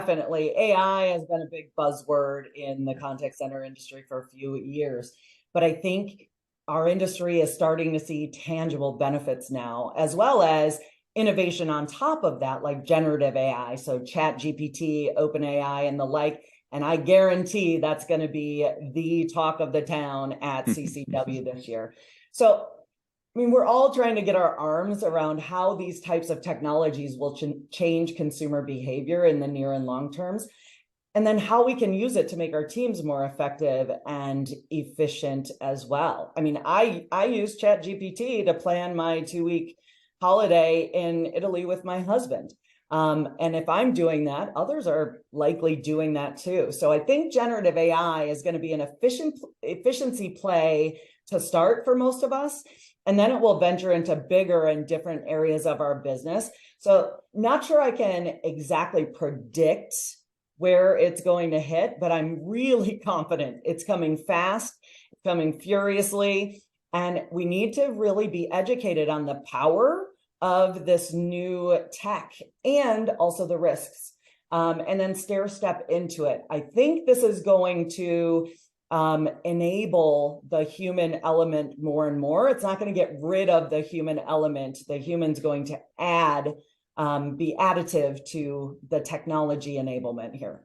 Definitely. AI has been a big buzzword in the contact center industry for a few years, but I think our industry is starting to see tangible benefits now, as well as innovation on top of that, like generative AI, so Chat GPT, OpenAI, and the like. And I guarantee that's going to be the talk of the town at CCW this year. So I mean, we're all trying to get our arms around how these types of technologies will change consumer behavior in the near and long terms, and then how we can use it to make our teams more effective and efficient as well. I mean, I use Chat GPT to plan my 2-week holiday in Italy with my husband. And if I'm doing that, others are likely doing that too. So I think generative AI is going to be an efficiency play to start for most of us. And then it will venture into bigger and different areas of our business. So not sure I can exactly predict where it's going to hit, but I'm really confident it's coming fast, it's coming furiously, and we need to really be educated on the power of this new tech and also the risks, and then stair step into it. I think this is going to enable the human element more and more. It's not going to get rid of the human element. The human's going to be additive to the technology enablement here.